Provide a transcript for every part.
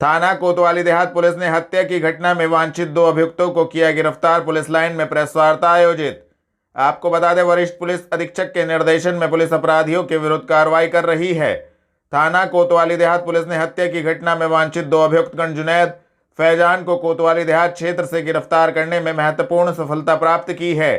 थाना कोतवाली देहात पुलिस ने हत्या की घटना में वांछित 2 अभियुक्तों को किया गिरफ्तार। पुलिस लाइन में प्रेस वार्ता आयोजित। आपको बता दें, वरिष्ठ पुलिस अधीक्षक के निर्देशन में पुलिस अपराधियों के विरुद्ध कार्रवाई कर रही है। थाना कोतवाली देहात पुलिस ने हत्या की घटना में वांछित 2 अभियुक्त जुनैद फैजान को कोतवाली देहात क्षेत्र से गिरफ्तार करने में महत्वपूर्ण सफलता प्राप्त की है,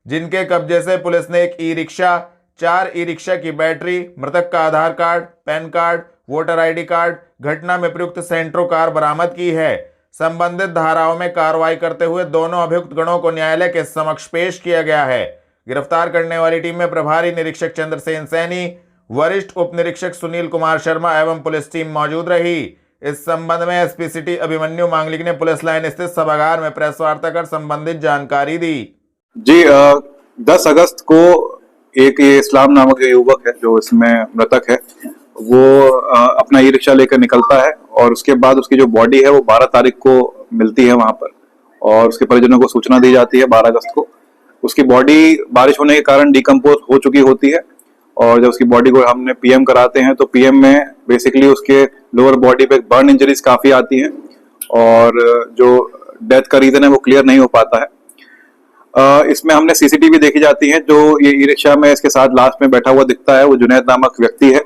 जिनके कब्जे से पुलिस ने एक ई-रिक्शा, 4 ई-रिक्शा की बैटरी, मृतक का Aadhaar card, PAN card, voter ID card, घटना में प्रयुक्त सेंट्रो कार बरामद की है। संबंधित धाराओं में कार्रवाई करते हुए दोनों अभियुक्त गणों को न्यायालय के समक्ष पेश किया गया है। गिरफ्तार करने वाली टीम में प्रभारी निरीक्षक चंद्रसेन सैनी, वरिष्ठ उप निरीक्षक सुनील कुमार शर्मा एवं पुलिस टीम मौजूद रही। इस संबंध में एसपी सिटी अभिमन्यु मांगलिक ने पुलिस लाइन स्थित सभागार में प्रेस वार्ता कर संबंधित जानकारी दी। जी 10 अगस्त को एक ये इस्लाम नामक युवक है जो इसमें मृतक है, वो अपना ई रिक्शा लेकर निकलता है और उसके बाद उसकी जो बॉडी है वो 12 तारीख को मिलती है वहां पर और उसके परिजनों को सूचना दी जाती है 12 अगस्त को। उसकी बॉडी बारिश होने के कारण डिकम्पोज हो चुकी होती है और जब उसकी बॉडी को हमने पीएम कराते हैं तो पीएम में बेसिकली उसके लोअर बॉडी पे बर्न इंजरीज काफी आती हैं और जो डेथ का रीजन है वो क्लियर नहीं हो पाता है। इसमें हमने सीसीटीवी देखी जाती है। जो ये ई रिक्शा में इसके साथ लास्ट में बैठा हुआ दिखता है वो जुनैद नामक व्यक्ति है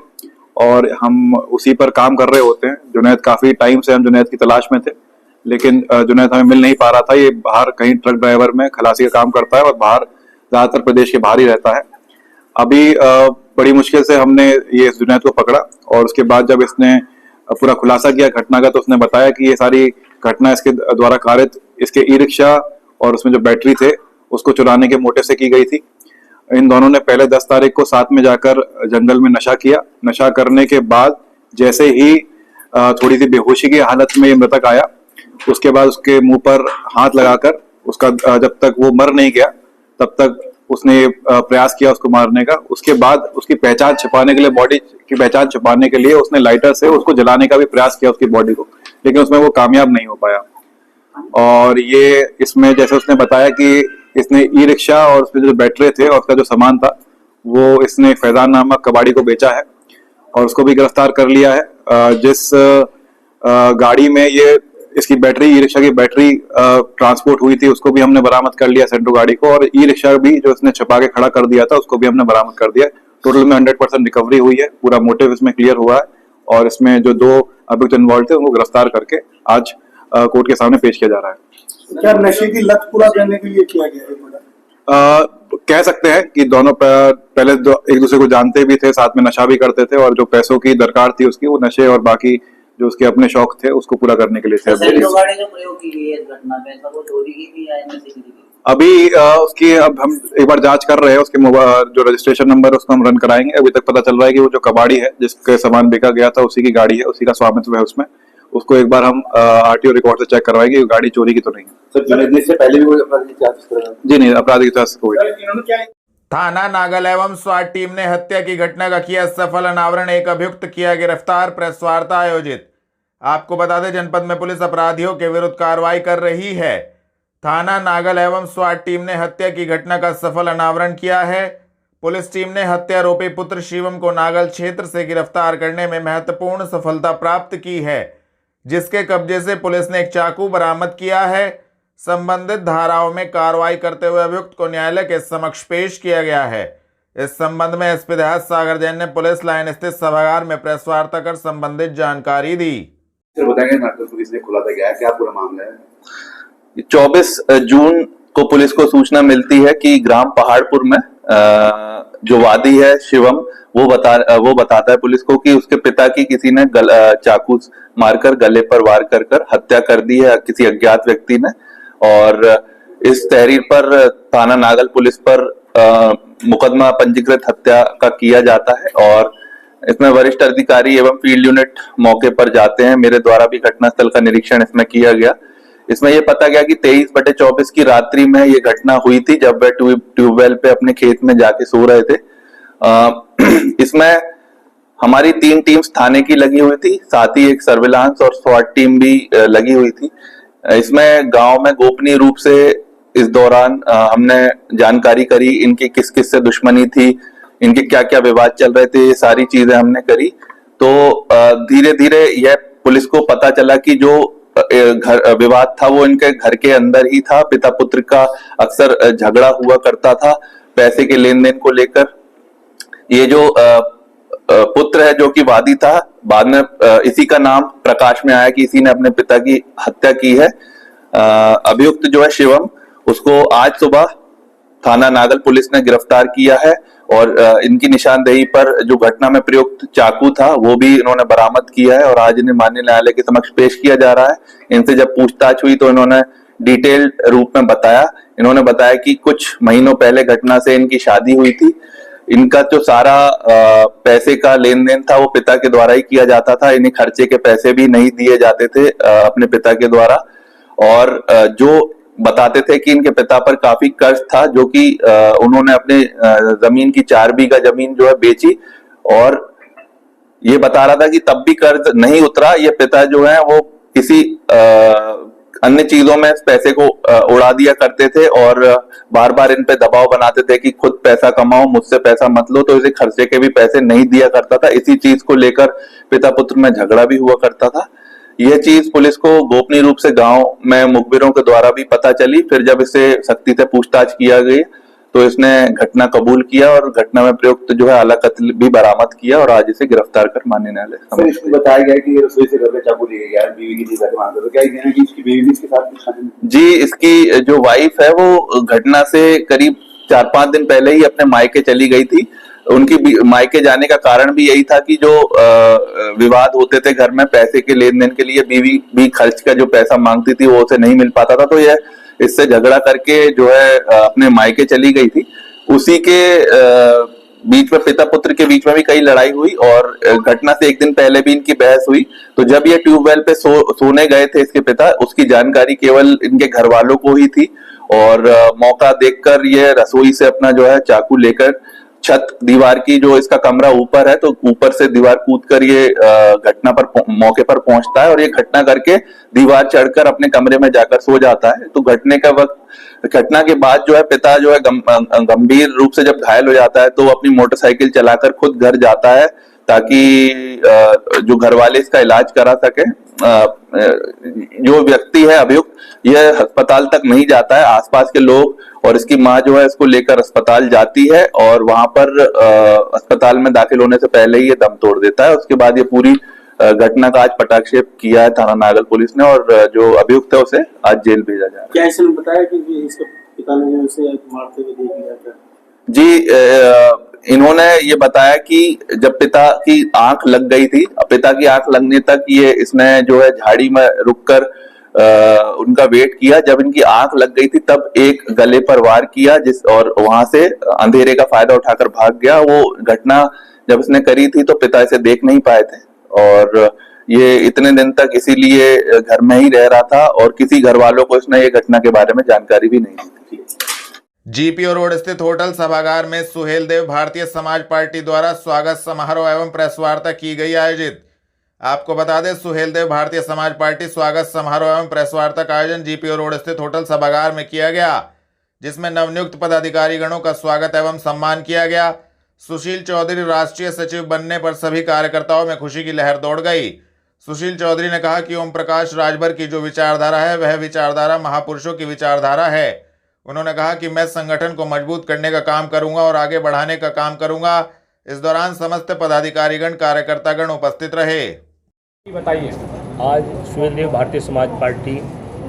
और हम उसी पर काम कर रहे होते हैं। जुनैद काफी टाइम से हम जुनैद की तलाश में थे, लेकिन जुनैद हमें मिल नहीं पा रहा था। ये बाहर कहीं ट्रक ड्राइवर में खलासी का काम करता है और बाहर ज्यादातर प्रदेश के बाहर ही रहता है। अभी बड़ी मुश्किल से हमने ये जुनैद को पकड़ा और उसके बाद जब इसने पूरा खुलासा किया घटना का तो उसने बताया कि ये सारी घटना इसके द्वारा कारित इसके ई रिक्शा और उसमें जो बैटरी थे उसको चुराने के मोटिव से की गई थी। इन दोनों ने पहले 10 तारीख को साथ में जाकर जंगल में नशा किया। नशा करने के बाद जैसे ही थोड़ी सी बेहोशी की हालत में ये मृतक आया, उसके बाद उसके मुंह पर हाथ लगाकर उसका जब तक वो मर नहीं गया तब तक उसने प्रयास किया उसको मारने का। उसके बाद उसकी पहचान छिपाने के लिए, बॉडी की पहचान छिपाने के लिए उसने लाइटर से उसको जलाने का भी प्रयास किया उसकी बॉडी को, लेकिन उसमें वो कामयाब नहीं हो पाया। और ये इसमें जैसे उसने बताया कि इसने ई रिक्शा और उसमें जो बैटरी थे और उसका जो सामान था वो इसने फैजान नामक कबाड़ी को बेचा है और उसको भी गिरफ्तार कर लिया है। जिस गाड़ी में ये इसकी बैटरी, ई रिक्शा की बैटरी ट्रांसपोर्ट हुई थी उसको भी हमने बरामद कर लिया, सेंट्रो गाड़ी को, और ई रिक्शा भी जो इसने छुपा के खड़ा कर दिया था उसको भी हमने बरामद कर दिया। टोटल में 100% रिकवरी हुई है। पूरा मोटिव इसमें क्लियर हुआ है और इसमें जो 2 अभियुक्त इन्वॉल्व थे उनको गिरफ्तार करके आज कोर्ट के सामने पेश किया जा रहा है। क्या नशे की लत पूरा करने के लिए किया गया है? कह सकते हैं कि दोनों पहले एक दूसरे को जानते भी थे, साथ में नशा भी करते थे और जो पैसों की दरकार थी उसकी, वो नशे और बाकी जो उसके अपने शौक थे उसको पूरा करने के लिए थे। अभी उसकी अब हम एक बार जांच कर रहे हैं। उसके जो रजिस्ट्रेशन नंबर है उसको हम रन कराएंगे। अभी तक पता चल रहा है कि वो जो कबाड़ी है जिसके सामान बिका गया था उसी की गाड़ी है, उसी का स्वामित्व है उसमें। उसको एक बार हम आरटीओ रिकॉर्ड से चेक करवाएंगे कि गाड़ी चोरी की तो नहीं है। सर, जुनैद से पहले भी कोई आपराधिक इतिहास? जी नहीं, आपराधिक इतिहास कोई। थाना नागल एवं स्वाट टीम ने हत्या की घटना का किया सफल अनावरण। एक अभियुक्त किया गिरफ्तार। प्रेस वार्ता आयोजित। आपको बता दें, जनपद में पुलिस अपराधियों के विरुद्ध कार्रवाई कर रही है। थाना नागल एवं स्वाट टीम ने हत्या की घटना का सफल अनावरण किया है। पुलिस टीम ने हत्यारोपी पुत्र शिवम को नागल क्षेत्र से गिरफ्तार करने में महत्वपूर्ण सफलता प्राप्त की है, जिसके कब्जे से पुलिस ने एक चाकू बरामद किया है। संबंधित धाराओं में कार्रवाई करते हुए अभियुक्त को न्यायालय के समक्ष पेश किया गया है। इस संबंध में एसपी देहात सागर जैन ने पुलिस लाइन स्थित सभागार में प्रेस वार्ता कर संबंधित जानकारी दी। सर बताएंगे, नागल पुलिस ने खुलासा किया है, क्या पूरा मामला है? 24 जून को पुलिस को सूचना मिलती है कि ग्राम पहाड़पुर में जो वादी है शिवम, वो बताता है पुलिस को कि उसके पिता की किसी ने चाकू मारकर गले पर वार कर हत्या कर दी है किसी अज्ञात व्यक्ति ने। और इस तहरीर पर थाना नागल पुलिस पर मुकदमा पंजीकृत हत्या का किया जाता है और इसमें वरिष्ठ अधिकारी एवं फील्ड यूनिट मौके पर जाते हैं। मेरे द्वारा भी घटनास्थल का निरीक्षण इसमें किया गया। इसमें यह पता गया कि 23/24 की रात्रि में ये घटना हुई थी जब वे ट्यूबवेल पे अपने खेत में जाके सो रहे थे। इसमें हमारी 3 टीम्स थाने की लगी हुई थी, साथ ही एक सर्विलांस और स्वाट टीम भी लगी हुई थी। इसमें गांव में गोपनीय रूप से इस दौरान हमने जानकारी करी, इनकी किस किस से दुश्मनी थी, इनके क्या क्या विवाद चल रहे थे, ये सारी चीजें हमने करी। तो धीरे धीरे यह पुलिस को पता चला कि जो घर विवाद था वो इनके घर के अंदर ही था। पिता पुत्र का अक्सर झगड़ा हुआ करता था पैसे के लेन देन को लेकर। ये जो पुत्र है जो कि वादी था, बाद में इसी का नाम प्रकाश में आया कि इसी ने अपने पिता की हत्या की है। अभियुक्त जो है शिवम, उसको आज सुबह थाना नागल पुलिस ने गिरफ्तार किया है और इनकी निशानदेही पर जो घटना में प्रयुक्त चाकू था वो भी इन्होंने बरामद किया है और आज इन्हें माननीय न्यायालय के समक्ष पेश किया जा रहा है। इनसे जब पूछताछ हुई तो इन्होंने डिटेल्ड रूप में बताया। इन्होंने बताया कि कुछ महीनों पहले घटना से इनकी शादी हुई थी। इनका जो सारा पैसे का लेन देन था वो पिता के द्वारा ही किया जाता था। इन्हें खर्चे के पैसे भी नहीं दिए जाते थे अपने पिता के द्वारा, और जो बताते थे कि इनके पिता पर काफी कर्ज था जो कि उन्होंने अपने जमीन की 4 बीघा जमीन जो है बेची, और ये बता रहा था कि तब भी कर्ज नहीं उतरा। ये पिता जो है वो किसी अन्य चीजों में इस पैसे को उड़ा दिया करते थे और बार बार इन पे दबाव बनाते थे कि खुद पैसा कमाओ, मुझसे पैसा मत लो। तो इसे खर्चे के भी पैसे नहीं दिया करता था। इसी चीज को लेकर पिता पुत्र में झगड़ा भी हुआ करता था। यह चीज पुलिस को गोपनीय रूप से गांव में मुखबिरों के द्वारा भी पता चली। फिर जब इसे सख्ती से पूछताछ किया गई तो इसने घटना कबूल किया और घटना में प्रयुक्त जो है आला कत्ल भी बरामद किया और आज इसे गिरफ्तार कर माननीय न्यायालय सर, इसको बताया गया कि ये रसोई से घर में चाकू लेके गया, बीवी की जीवन मांग रहा था। क्या कहना है कि इसकी बीवी भी इसके साथ कुछ शामिल है? जी, इसकी जो वाइफ है वो घटना से करीब 4-5 दिन पहले ही अपने मायके चली गई थी। उनकी मायके जाने का कारण भी यही था कि जो विवाद होते थे घर में पैसे के लेन देन के लिए, बीवी भी खर्च का जो पैसा मांगती थी वो उसे नहीं मिल पाता था। तो यह इससे झगड़ा करके जो है अपने मायके चली गई थी। उसी के बीच में पिता पुत्र के बीच में भी कई लड़ाई हुई और घटना से एक दिन पहले भी इनकी बहस हुई। तो जब ये ट्यूबवेल पे सोने गए थे इसके पिता, उसकी जानकारी केवल इनके घर वालों को ही थी और मौका देखकर ये रसोई से अपना जो है चाकू लेकर छत दीवार की, जो इसका कमरा ऊपर है, तो ऊपर से दीवार कूदकर ये घटना पर मौके पर पहुंचता है और ये घटना करके दीवार चढ़कर अपने कमरे में जाकर सो जाता है। तो घटना के बाद जो है पिता जो है गंभीर रूप से जब घायल हो जाता है तो अपनी मोटरसाइकिल चलाकर खुद घर जाता है ताकि जो घर वाले इसका इलाज करा सके। जो व्यक्ति है अभियुक्त, यह अस्पताल तक नहीं जाता है। आसपास के लोग और इसकी माँ जो है इसको लेकर अस्पताल जाती है और वहां पर अस्पताल में दाखिल होने से पहले ही ये दम तोड़ देता है। उसके बाद ये पूरी घटना का आज पटाक्षेप किया है थाना नागल पुलिस ने और जो अभियुक्त है उसे आज जेल भेजा जा रहा है। क्या इसने बताया कि इसके पिता ने उसे मारते हुए देख लिया था? जी, इन्होंने ये बताया कि जब पिता की आंख लग गई थी, पिता की आंख लगने तक इसने जो है झाड़ी में रुककर उनका वेट किया। जब इनकी आंख लग गई थी तब एक गले पर वार किया और वहां से अंधेरे का फायदा उठाकर भाग गया। वो घटना जब इसने करी थी तो पिता इसे देख नहीं पाए थे और ये इतने दिन तक इसीलिए घर में ही रह रहा था और किसी घर वालों को इसने ये घटना के बारे में जानकारी भी नहीं दी थी। जीपीओ रोड स्थित होटल सभागार में सुहेलदेव भारतीय समाज पार्टी द्वारा स्वागत समारोह एवं प्रेस वार्ता की गई आयोजित। आपको बता दें, सुहेलदेव भारतीय समाज पार्टी स्वागत समारोह एवं प्रेस वार्ता का आयोजन जीपीओ रोड स्थित होटल सभागार में किया गया, जिसमें नवनियुक्त पदाधिकारी गणों का स्वागत एवं सम्मान किया गया। सुशील चौधरी राष्ट्रीय सचिव बनने पर सभी कार्यकर्ताओं में खुशी की लहर दौड़ गई। सुशील चौधरी ने कहा कि ओम प्रकाश राजभर की जो विचारधारा है वह विचारधारा महापुरुषों की विचारधारा है। उन्होंने कहा कि मैं संगठन को मजबूत करने का काम करूंगा और आगे बढ़ाने का काम करूंगा। इस दौरान समस्त पदाधिकारीगण कार्यकर्तागण उपस्थित रहे। बताइए, आज सुहेलदेव भारतीय समाज पार्टी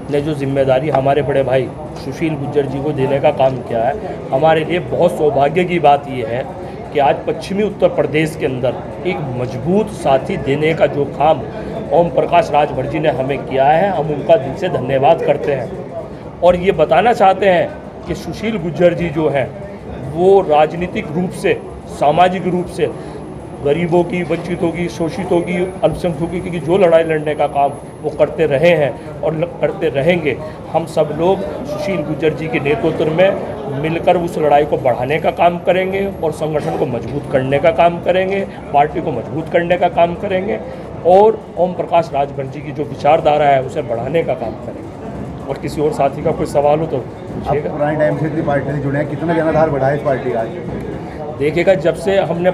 ने जो जिम्मेदारी हमारे बड़े भाई सुशील गुज्जर जी को देने का काम किया है, हमारे लिए बहुत सौभाग्य की बात यह है कि आज पश्चिमी उत्तर प्रदेश के अंदर एक मजबूत साथी देने का जो काम ओम प्रकाश राजभर जी ने हमें किया है, हम उनका दिल से धन्यवाद करते हैं और ये बताना चाहते हैं कि सुशील गुज्जर जी जो हैं वो राजनीतिक रूप से, सामाजिक रूप से गरीबों की, वंचितों की, शोषितों की, अल्पसंख्यकों की जो लड़ाई लड़ने का काम वो करते रहे हैं और करते रहेंगे। हम सब लोग सुशील गुज्जर जी के नेतृत्व में मिलकर उस लड़ाई को बढ़ाने का काम करेंगे और संगठन को मजबूत करने का काम करेंगे, पार्टी को मजबूत करने का काम करेंगे और ओम प्रकाश राजभर जी की जो विचारधारा है उसे बढ़ाने का काम करेंगे। और किसी और साथी का कोई सवाल हो तो पूछिएगा। पुराने टाइम से इतनी पार्टी से जुड़े हैं, कितना जनाधार बढ़ा है इस पार्टी का? देखिएगा, जब से हमने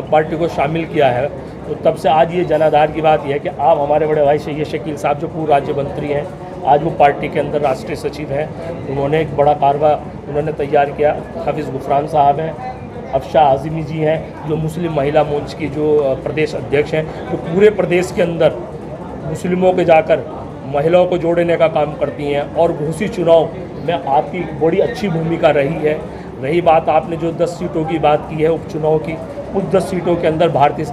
पार्टी को शामिल किया है तो तब से आज ये जनाधार की बात यह है कि आप हमारे बड़े भाई सैयद शकील साहब जो पूर्व राज्य मंत्री हैं, आज वो पार्टी के अंदर राष्ट्रीय सचिव हैं, उन्होंने एक बड़ा कारवा उन्होंने तैयार किया। हाफिज़ गुफरान साहब हैं, अफशा आज़मी जी हैं जो मुस्लिम महिला मोर्चा की जो प्रदेश अध्यक्ष हैं, तो पूरे प्रदेश के अंदर मुस्लिमों के जाकर महिलाओं को जोड़ने का काम करती हैं। और घोषी चुनाव में आपकी बड़ी अच्छी भूमिका रही है। रही बात आपने जो 10 सीटों की बात की है उपचुनाव की, उस 10 सीटों के अंदर भारतीय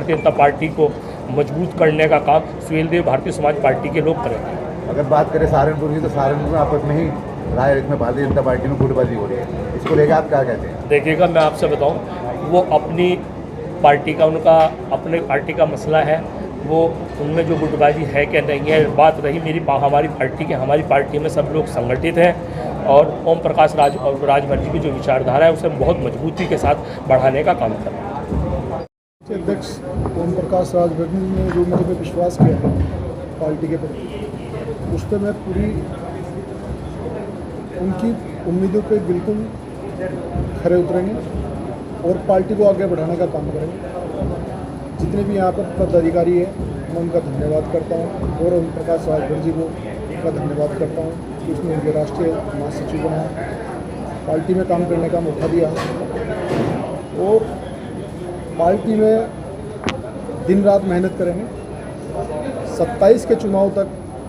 जनता पार्टी को मजबूत करने का काम सुहेलदेव भारतीय समाज पार्टी के लोग करेंगे। अगर बात करें सहारनपुर की, तो सहारनपुर में आपस में ही राय में भारतीय जनता पार्टी में गुटबाजी हो रही है, इसको लेकर आप क्या कहते हैं? देखिएगा, मैं आपसे बताऊं, वो अपनी पार्टी का उनका अपने पार्टी का मसला है, वो उनमें जो गुटबाजी है क्या नहीं है। बात रही हमारी पार्टी की, हमारी पार्टी में सब लोग संगठित हैं और ओम प्रकाश राजभर जी की जो विचारधारा है उसे बहुत मजबूती के साथ बढ़ाने का काम कर रहे हैं। अध्यक्ष ओम प्रकाश राजभर जी ने जो मेरे पे विश्वास किया है पार्टी के प्रति, उस पर मैं पूरी उनकी उम्मीदों पे बिल्कुल खरे उतरेंगे और पार्टी को आगे बढ़ाने का काम करेंगे। जितने भी यहाँ पर पदाधिकारी हैं, मैं उनका धन्यवाद करता हूँ और ओम प्रकाश राजभर जी को का धन्यवाद करता हूँ कि उसने मुझे राष्ट्रीय महासचिव बनाया, पार्टी में काम करने का मौका दिया और पार्टी में दिन रात मेहनत करेंगे। 27 के चुनाव तक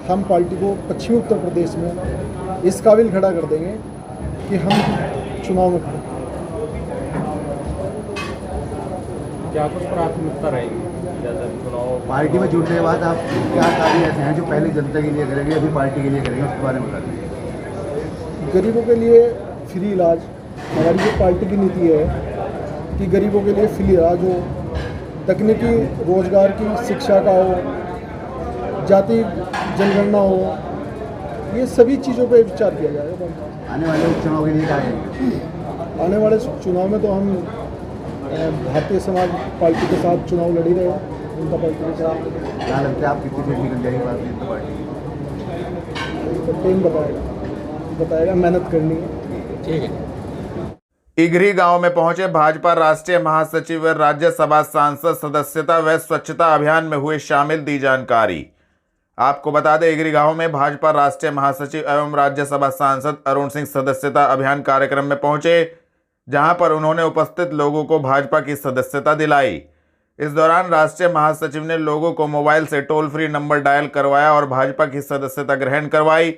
हम पार्टी को पश्चिमी उत्तर प्रदेश में इस काबिल खड़ा कर देंगे कि हम चुनाव में खड़े। क्या कुछ प्राथमिकता रहेगी जैसे चुनाव पार्टी में जुड़ने के बाद आप क्या कार्य ऐसे हैं जो पहले जनता के लिए करेंगे, अभी पार्टी के लिए करेंगे, उसके बारे में बताइए। गरीबों के लिए फ्री इलाज, हमारी जो पार्टी की नीति है कि गरीबों के लिए फ्री इलाज हो, तकनीकी रोजगार की शिक्षा का हो, जाति जनगणना हो, ये सभी चीज़ों पे विचार किया जाएगा। आने वाले उपचुनाव के लिए क्या करेंगे? आने वाले चुनाव में तो हम भारतीय समाज पार्टी के साथ चुनाव लड़ी रहे हैं, जनता पार्टी के साथ। क्या लगता है आप कितनी सीट निकल जाएगी भारतीय जनता पार्टी? तो टीम बताएगा, मेहनत करनी है। ठीक है। इगरी गांव में पहुंचे भाजपा राष्ट्रीय महासचिव व राज्यसभा सांसद सदस्यता व स्वच्छता अभियान में हुए शामिल, दी जानकारी। आपको बता दें, इगरी गांव में भाजपा राष्ट्रीय महासचिव एवं राज्यसभा सांसद अरुण सिंह सदस्यता अभियान कार्यक्रम में पहुंचे, जहां पर उन्होंने उपस्थित लोगों को भाजपा की सदस्यता दिलाई। इस दौरान राष्ट्रीय महासचिव ने लोगों को मोबाइल से टोल फ्री नंबर डायल करवाया और भाजपा की सदस्यता ग्रहण करवाई।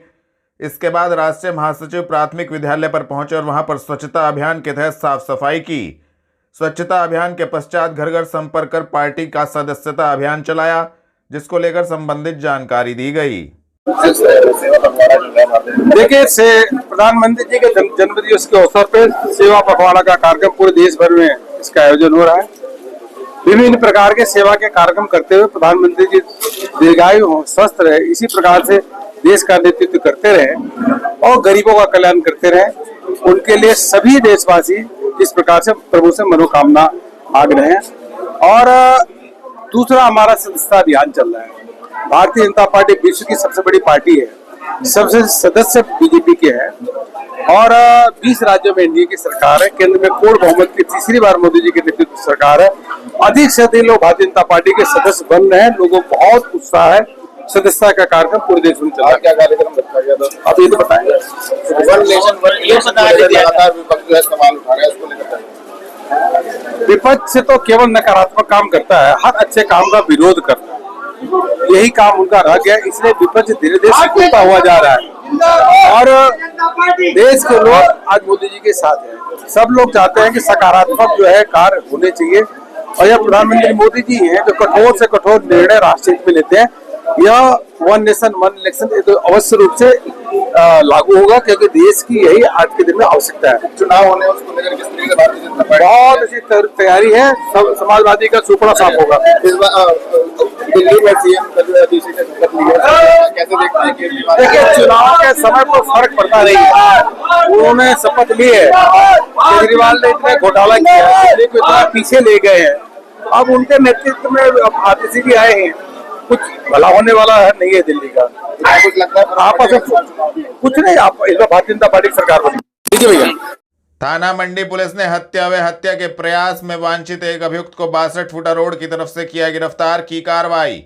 इसके बाद राष्ट्रीय महासचिव प्राथमिक विद्यालय पर पहुंचे और वहां पर स्वच्छता अभियान के तहत साफ सफाई की। स्वच्छता अभियान के पश्चात घर घर संपर्क कर पार्टी का सदस्यता अभियान चलाया, जिसको लेकर संबंधित जानकारी दी गई। देखिए, प्रधानमंत्री जी के जन्मदिवस के अवसर पर सेवा पखवाड़ा का कार्यक्रम पूरे देश भर में इसका आयोजन हो रहा है। विभिन्न प्रकार के सेवा के कार्यक्रम करते हुए प्रधानमंत्री जी दीर्घायु हो, स्वस्थ रहे, इसी प्रकार से देश का नेतृत्व करते रहे और गरीबों का कल्याण करते रहे। उनके लिए सभी देशवासी इस प्रकार से प्रभु से मनोकामना आग्रह है। और दूसरा, हमारा सदस्यता अभियान चल रहा है। भारतीय जनता पार्टी विश्व की सबसे बड़ी पार्टी है, सबसे सदस्य बीजेपी के हैं और 20 राज्यों में एनडीए की सरकार है। केंद्र में पूर्ण बहुमत की तीसरी बार मोदी जी के नेतृत्व सरकार है। अधिक से अधिक लोग भारतीय जनता पार्टी के सदस्य बन रहे हैं। लोगों को बहुत उत्साह है। सदस्यता का कार्यक्रम पूरे देश में चल रहा है। क्या कार्यक्रम रखा गया था आप ये तो बताएंगे। विपक्ष से तो केवल नकारात्मक काम करता है, हर अच्छे काम का विरोध करता है, यही काम उनका रह गया। इसलिए विपक्ष धीरे धीरे सिकुड़ता हुआ जा रहा है और देश के लोग आज मोदी जी के साथ हैं। सब लोग चाहते हैं कि सकारात्मक जो है कार्य होने चाहिए और यह प्रधानमंत्री मोदी जी हैं जो कठोर से कठोर निर्णय राष्ट्र हित में लेते हैं। यह वन नेशन वन इलेक्शन तो अवश्य रूप से लागू होगा, क्योंकि देश की यही आज के दिन में आवश्यकता है। चुनाव होने उसको लेकर किस तरीके से भारतीय जनता पार्टी बहुत अच्छी तैयारी है। सब समाजवादी का सुपड़ा साफ होगा। इस बार दिल्ली में सीएम कैसे देखते हैं? देखिए, चुनाव के समय पर फर्क पड़ता नहीं है। उन्होंने शपथ ली है, केजरीवाल ने इतना घोटाला किया, दिल्ली को इतना पीछे ले गए हैं। अब उनके नेतृत्व में आतिशी भी आए हैं, कुछ भला होने वाला है नहीं है दिल्ली का। कुछ लगता है आपस में कुछ नहीं। आप इस बार भारतीय जनता पार्टी की सरकार बनी। ठीक है भैया। थाना मंडी पुलिस ने हत्या व हत्या के प्रयास में वांछित एक अभियुक्त को 62 फुटा रोड की तरफ से किया गिरफ्तार की कार्रवाई।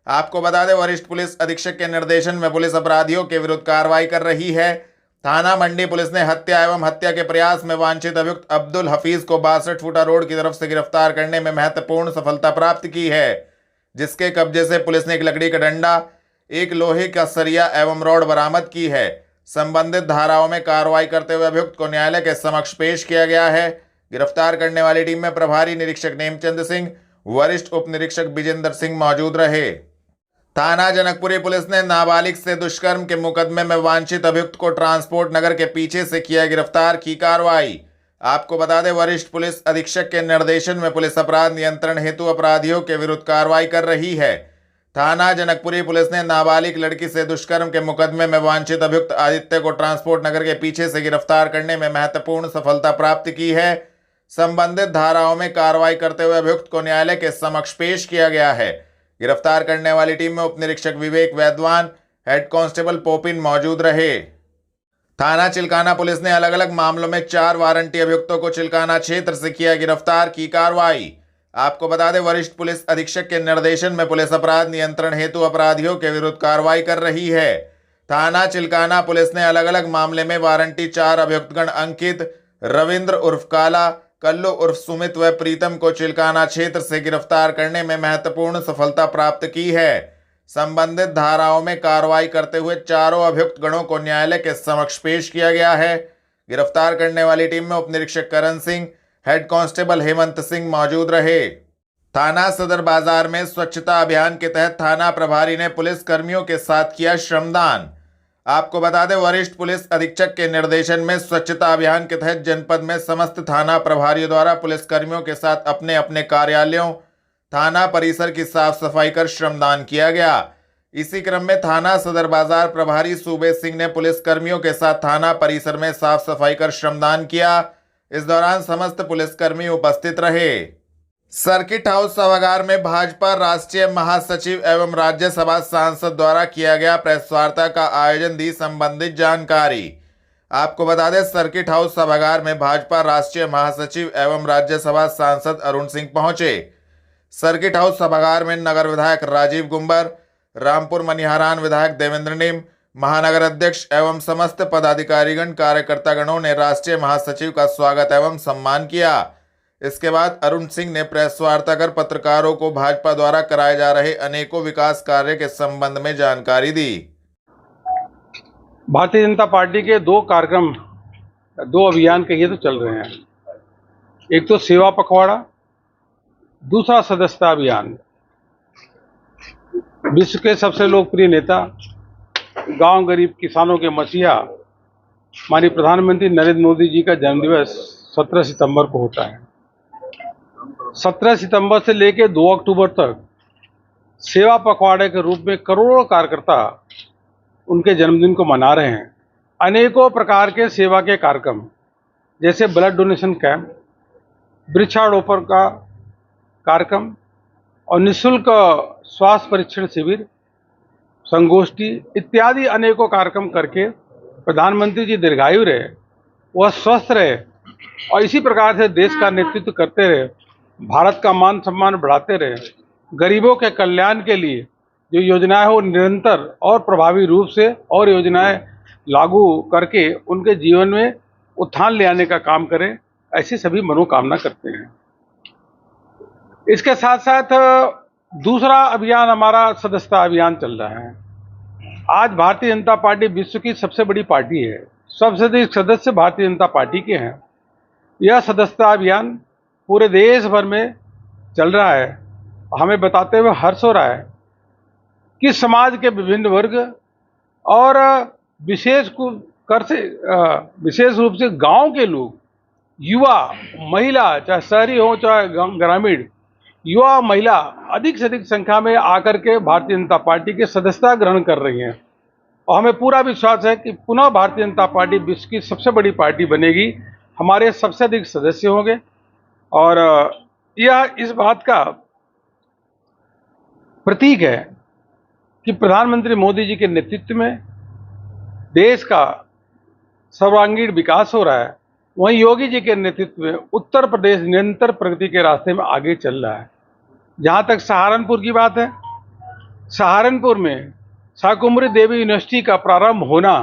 आपको बता दें, वरिष्ठ पुलिस अधीक्षक के निर्देशन में पुलिस अपराधियों के विरुद्ध कार्रवाई कर रही है। थाना मंडी पुलिस ने हत्या एवं हत्या के प्रयास में वांछित अभियुक्त अब्दुल हफीज को 62 फुटा रोड की तरफ से गिरफ्तार करने में महत्वपूर्ण सफलता प्राप्त की है, जिसके कब्जे से पुलिस ने एक लकड़ी का डंडा, एक लोहे का सरिया एवं रॉड बरामद की है। संबंधित धाराओं में कार्रवाई करते हुए अभियुक्त को न्यायालय के समक्ष पेश किया गया है। गिरफ्तार करने वाली टीम में प्रभारी निरीक्षक नेमचंद सिंह, वरिष्ठ उप निरीक्षक विजेंद्र सिंह मौजूद रहे। थाना जनकपुरी पुलिस ने नाबालिग से दुष्कर्म के मुकदमे में वांछित अभियुक्त को ट्रांसपोर्ट नगर के पीछे से किया गिरफ्तार की कार्रवाई। आपको बता दें, वरिष्ठ पुलिस अधीक्षक के निर्देशन में पुलिस अपराध नियंत्रण हेतु अपराधियों के विरुद्ध कार्रवाई कर रही है। थाना जनकपुरी पुलिस ने नाबालिग लड़की से दुष्कर्म के मुकदमे में वांछित अभियुक्त आदित्य को ट्रांसपोर्ट नगर के पीछे से गिरफ्तार करने में महत्वपूर्ण सफलता प्राप्त की है। संबंधित धाराओं में कार्रवाई करते हुए अभियुक्त को न्यायालय के समक्ष पेश किया गया है। गिरफ्तार करने वाली टीम में उप निरीक्षक विवेक वैद्वान, हेड कांस्टेबल पोपिन मौजूद रहे। थाना चिल्काना पुलिस ने अलग अलग मामलों में 4 वारंटी अभियुक्तों को चिल्काना क्षेत्र से किया गिरफ्तार की कार्रवाई। आपको बता दें, वरिष्ठ पुलिस अधीक्षक के निर्देशन में पुलिस अपराध नियंत्रण हेतु अपराधियों के विरुद्ध कार्रवाई कर रही है। थाना चिल्काना पुलिस ने अलग अलग मामले में वारंटी 4 अभियुक्तगण अंकित, रविंद्र उर्फ काला, कल्लू उर्फ सुमित व प्रीतम को चिल्काना क्षेत्र से गिरफ्तार करने में महत्वपूर्ण सफलता प्राप्त की है। संबंधित धाराओं में कार्रवाई करते हुए चारों अभियुक्त गणों को न्यायालय के समक्ष पेश किया गया है। गिरफ्तार करने वाली टीम में उप निरीक्षक करण सिंह, हेड कांस्टेबल हेमंत सिंह मौजूद रहे। थाना सदर बाजार में स्वच्छता अभियान के तहत थाना प्रभारी ने पुलिस कर्मियों के साथ किया श्रमदान। आपको बता दें, वरिष्ठ पुलिस अधीक्षक के निर्देशन में स्वच्छता अभियान के तहत जनपद में समस्त थाना प्रभारियों द्वारा पुलिस कर्मियों के साथ अपने अपने कार्यालयों, थाना परिसर की साफ सफाई कर श्रमदान किया गया। इसी क्रम में थाना सदर बाजार प्रभारी सूबे सिंह ने पुलिस कर्मियों के साथ थाना परिसर में साफ सफाई कर श्रमदान किया। इस दौरान समस्त पुलिसकर्मी उपस्थित रहे। सर्किट हाउस सभागार में भाजपा राष्ट्रीय महासचिव एवं राज्यसभा सांसद द्वारा किया गया प्रेस वार्ता का आयोजन दी संबंधित जानकारी। आपको बता दें, सर्किट हाउस सभागार में भाजपा राष्ट्रीय महासचिव एवं राज्यसभा सांसद अरुण सिंह पहुंचे। सर्किट हाउस सभागार में नगर विधायक राजीव गुंबर, रामपुर मनिहारान विधायक देवेंद्र नीम, महानगर अध्यक्ष एवं समस्त पदाधिकारीगण कार्यकर्तागणों ने राष्ट्रीय महासचिव का स्वागत एवं सम्मान किया। इसके बाद अरुण सिंह ने प्रेस वार्ता कर पत्रकारों को भाजपा द्वारा कराए जा रहे अनेकों विकास कार्य के संबंध में जानकारी दी। भारतीय जनता पार्टी के 2 कार्यक्रम, 2 अभियान कहिए तो चल रहे हैं। एक तो सेवा पखवाड़ा, दूसरा सदस्यता अभियान। विश्व के सबसे लोकप्रिय नेता, गांव गरीब किसानों के मसीहा माननीय प्रधानमंत्री नरेंद्र मोदी जी का जन्मदिवस 17 सितंबर को होता है। 17 सितंबर से लेकर 2 अक्टूबर तक सेवा पखवाड़े के रूप में करोड़ों कार्यकर्ता उनके जन्मदिन को मना रहे हैं। अनेकों प्रकार के सेवा के कार्यक्रम, जैसे ब्लड डोनेशन कैंप, वृक्षारोपण का कार्यक्रम और निःशुल्क स्वास्थ्य परीक्षण शिविर, संगोष्ठी इत्यादि अनेकों कार्यक्रम करके प्रधानमंत्री जी दीर्घायु रहे, वह स्वस्थ रहे और इसी प्रकार से देश का नेतृत्व करते रहे, भारत का मान सम्मान बढ़ाते रहे। गरीबों के कल्याण के लिए जो योजनाएं हो निरंतर और प्रभावी रूप से और योजनाएं लागू करके उनके जीवन में उत्थान ले आने का काम करें, ऐसी सभी मनोकामना करते हैं। इसके साथ साथ दूसरा अभियान हमारा सदस्यता अभियान चल रहा है। आज भारतीय जनता पार्टी विश्व की सबसे बड़ी पार्टी है, सबसे अधिक सदस्य भारतीय जनता पार्टी के हैं। यह सदस्यता अभियान पूरे देश भर में चल रहा है। हमें बताते हुए हर्ष हो रहा है कि समाज के विभिन्न वर्ग और विशेष रूप से गांव के लोग, युवा, महिला, चाहे शहरी हो चाहे ग्रामीण, युवा महिला अधिक से अधिक संख्या में आकर के भारतीय जनता पार्टी के सदस्यता ग्रहण कर रही हैं और हमें पूरा विश्वास है कि पुनः भारतीय जनता पार्टी विश्व की सबसे बड़ी पार्टी बनेगी। हमारे सबसे अधिक सदस्य होंगे और यह इस बात का प्रतीक है कि प्रधानमंत्री मोदी जी के नेतृत्व में देश का सर्वांगीण विकास हो रहा है। वहीं योगी जी के नेतृत्व में उत्तर प्रदेश निरंतर प्रगति के रास्ते में आगे चल रहा है। जहाँ तक सहारनपुर की बात है, सहारनपुर में शाकुंभरी देवी यूनिवर्सिटी का प्रारंभ होना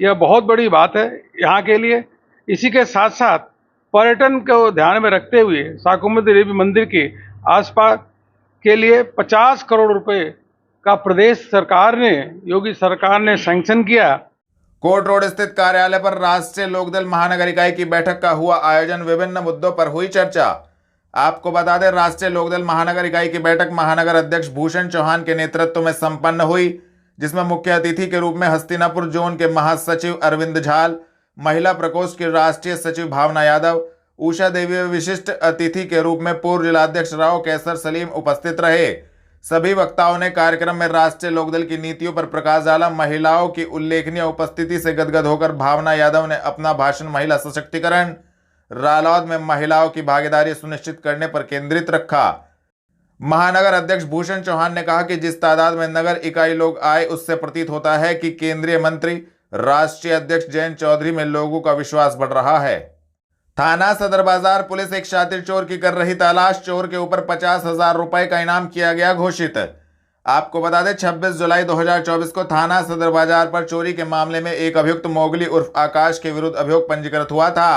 यह बहुत बड़ी बात है यहाँ के लिए। इसी के साथ साथ पर्यटन को ध्यान में रखते हुए शाकुंभरी देवी मंदिर के आसपास के लिए 50 करोड़ रुपए का प्रदेश सरकार ने, योगी सरकार ने सैंक्शन किया। कोर्ट रोड स्थित कार्यालय पर राष्ट्रीय लोकदल महानगर इकाई की बैठक का हुआ आयोजन। विभिन्न मुद्दों पर हुई चर्चा। आपको बता दें, राष्ट्रीय लोकदल महानगर इकाई की बैठक महानगर अध्यक्ष भूषण चौहान के नेतृत्व में संपन्न हुई, जिसमें मुख्य अतिथि के रूप में हस्तिनापुर जोन के महासचिव अरविंद झाल, महिला प्रकोष्ठ की राष्ट्रीय सचिव भावना यादव, उषा देवी व विशिष्ट अतिथि के रूप में पूर्व जिलाध्यक्ष राव कैसर सलीम उपस्थित रहे। सभी वक्ताओं ने कार्यक्रम में राष्ट्रीय लोकदल की नीतियों पर प्रकाश डाला। महिलाओं की उल्लेखनीय उपस्थिति से गदगद होकर भावना यादव ने अपना भाषण महिला सशक्तिकरण, रालौद में महिलाओं की भागीदारी सुनिश्चित करने पर केंद्रित रखा। महानगर अध्यक्ष भूषण चौहान ने कहा कि जिस तादाद में नगर इकाई लोग आए, उससे प्रतीत होता है कि केंद्रीय मंत्री राष्ट्रीय अध्यक्ष जयंत चौधरी में लोगों का विश्वास बढ़ रहा है। थाना सदर बाजार पुलिस एक शातिर चोर की कर रही तलाश। चोर के ऊपर 50,000 रुपए का इनाम किया गया घोषित। आपको बता दें, 26 जुलाई 2024 को थाना सदर बाजार पर चोरी के मामले में एक अभियुक्त मोगली उर्फ आकाश के विरुद्ध अभियोग पंजीकृत हुआ था।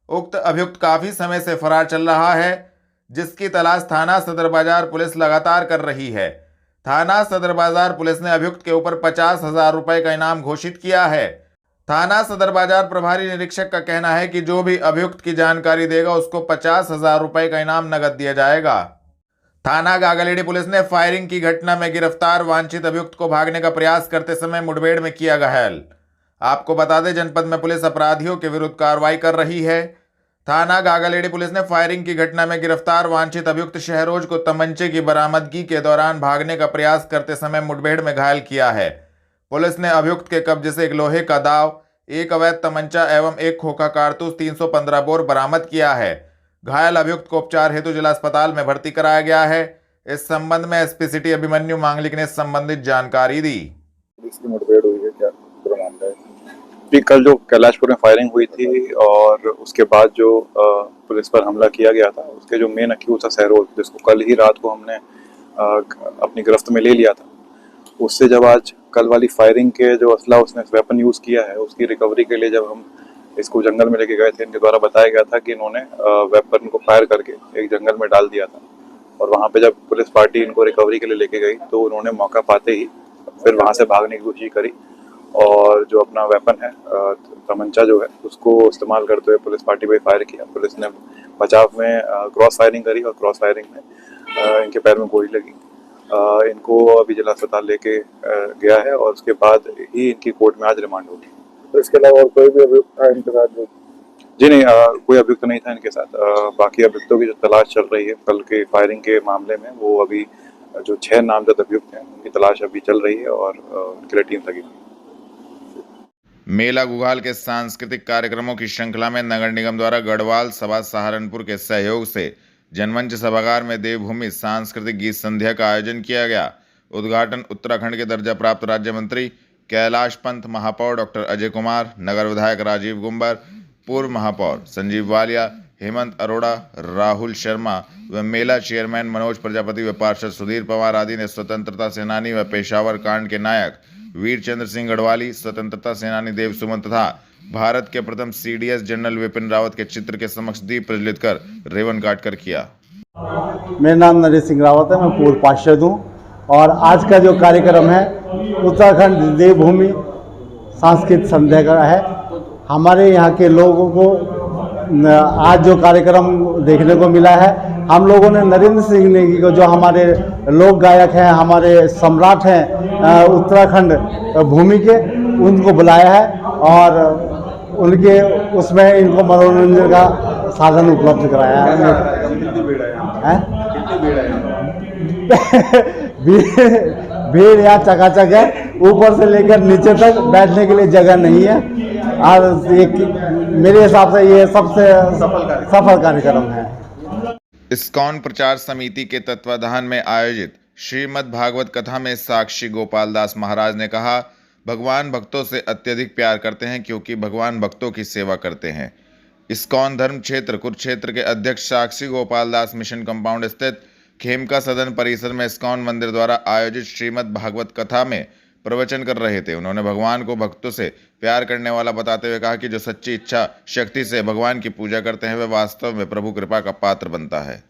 उक्त अभियुक्त काफी समय से फरार चल रहा है, जिसकी तलाश थाना सदर बाजार पुलिस लगातार कर रही है। थाना सदर बाजार पुलिस ने अभियुक्त के ऊपर 50,000 रुपए का इनाम घोषित किया है। थाना सदर बाजार प्रभारी निरीक्षक का कहना है कि जो भी अभियुक्त की जानकारी देगा, उसको 50,000 रुपए का इनाम नगद दिया जाएगा। थाना गागलेडी पुलिस ने फायरिंग की घटना में गिरफ्तार वांछित अभियुक्त को भागने का प्रयास करते समय मुठभेड़ में किया घायल। आपको बता दें, जनपद में पुलिस अपराधियों के विरुद्ध कार्रवाई कर रही है। थाना गागलेडी पुलिस ने फायरिंग की घटना में गिरफ्तार वांछित अभियुक्त शहरोज को तमंचे की बरामदगी के दौरान भागने का प्रयास करते समय मुठभेड़ में घायल किया है। पुलिस ने अभियुक्त के कब्जे से एक लोहे का दाव, एक अवैध तमंचा एवं एक खोखा कारतूस 315 बोर बरामद किया है। घायल अभियुक्त को उपचार हेतु जिला अस्पताल में भर्ती कराया गया है। इस संबंध में एसपी सिटी अभिमन्यु मांगलिक ने संबंधित जानकारी दी। इसकी मुठभेड़ हुई है, क्या पूरा मामला है? कल जो कैलाशपुर में फायरिंग हुई थी और उसके बाद जो पुलिस पर हमला किया गया था, उसके जो मेन अक्यूज था सहरोज, जिसको कल ही रात को हमने अपनी गिरफ्त में ले लिया था, उससे जब आज कल वाली फायरिंग के जो असला उसने वेपन यूज किया है, उसकी रिकवरी के लिए जब हम इसको जंगल में लेके गए थे, इनके द्वारा बताया गया था कि इन्होंने वेपन को फायर करके एक जंगल में डाल दिया था। और वहाँ पे जब पुलिस पार्टी इनको रिकवरी के लिए लेके गई तो उन्होंने मौका पाते ही फिर वहाँ से भागने की कोशिश करी और जो अपना वेपन है, तमंचा जो है, उसको इस्तेमाल करते हुए पुलिस पार्टी पे फायर किया। पुलिस ने बचाव में क्रॉस फायरिंग करी और क्रॉस फायरिंग में इनके पैर में गोली लगी। इनको अभी जिला अस्पताल लेके गया है और उसके बाद ही इनकी कोर्ट में आज रिमांड होगी। तो इसके अलावा और कोई भी अभियुक्त था इनके साथ? जी नहीं, कोई अभियुक्त नहीं था इनके साथ। बाकी अभियुक्तों की जो तलाश चल रही है कल के फायरिंग के मामले में, वो अभी जो 6 नामजद अभियुक्त हैं उनकी तलाश अभी चल रही है और उनके लिए टीम लगी। मेला गुगाल के सांस्कृतिक कार्यक्रमों की श्रृंखला में नगर निगम द्वारा गढ़वाल सभा सहारनपुर के सहयोग से जनमंच सभागार में देवभूमि सांस्कृतिक गीत संध्या का आयोजन किया गया। उद्घाटन उत्तराखंड के दर्जा प्राप्त राज्य मंत्री कैलाश पंत, महापौर डॉक्टर अजय कुमार, नगर विधायक राजीव गुंबर, पूर्व महापौर संजीव वालिया, हेमंत अरोड़ा, राहुल शर्मा व मेला चेयरमैन मनोज प्रजापति व पार्षद सुधीर पवार आदि ने स्वतंत्रता सेनानी व पेशावर कांड के नायक वीर चंद्र सिंह गढ़वाली, स्वतंत्रता सेनानी देव सुमन तथा भारत के प्रथम CDS जनरल विपिन रावत के चित्र के समक्ष दीप प्रज्वलित कर रेवन काट कर किया। मेरा नाम नरेश सिंह रावत है, मैं पूर्व पार्षद हूँ और आज का जो कार्यक्रम है उत्तराखंड देवभूमि सांस्कृतिक संध्या का है। हमारे यहाँ के लोगों को आज जो कार्यक्रम देखने को मिला है, हम लोगों ने नरेंद्र सिंह नेगी को, जो हमारे लोक गायक हैं, हमारे सम्राट हैं उत्तराखंड भूमि के, उनको बुलाया है और उनके उसमें इनको मनोरंजन का साधन उपलब्ध कराया है। भीड़ यहाँ चकाचक है, ऊपर से लेकर नीचे तक बैठने के लिए जगह नहीं है और एक मेरे हिसाब से ये सबसे सफल कार्यक्रम है। इस्कॉन प्रचार समिति के तत्वाधान में आयोजित श्रीमद् भागवत कथा में साक्षी गोपाल दास महाराज ने कहा, भगवान भक्तों से अत्यधिक प्यार करते हैं क्योंकि भगवान भक्तों की सेवा करते हैं। इस्कॉन धर्म क्षेत्र कुरुक्षेत्र के अध्यक्ष साक्षी गोपाल दास मिशन कंपाउंड स्थित खेमका सदन परिसर में इस्कॉन मंदिर द्वारा आयोजित श्रीमद् भागवत कथा में प्रवचन कर रहे थे। उन्होंने भगवान को भक्तों से प्यार करने वाला बताते हुए कहा कि जो सच्ची इच्छा शक्ति से भगवान की पूजा करते हैं वे वास्तव में प्रभु कृपा का पात्र बनता है।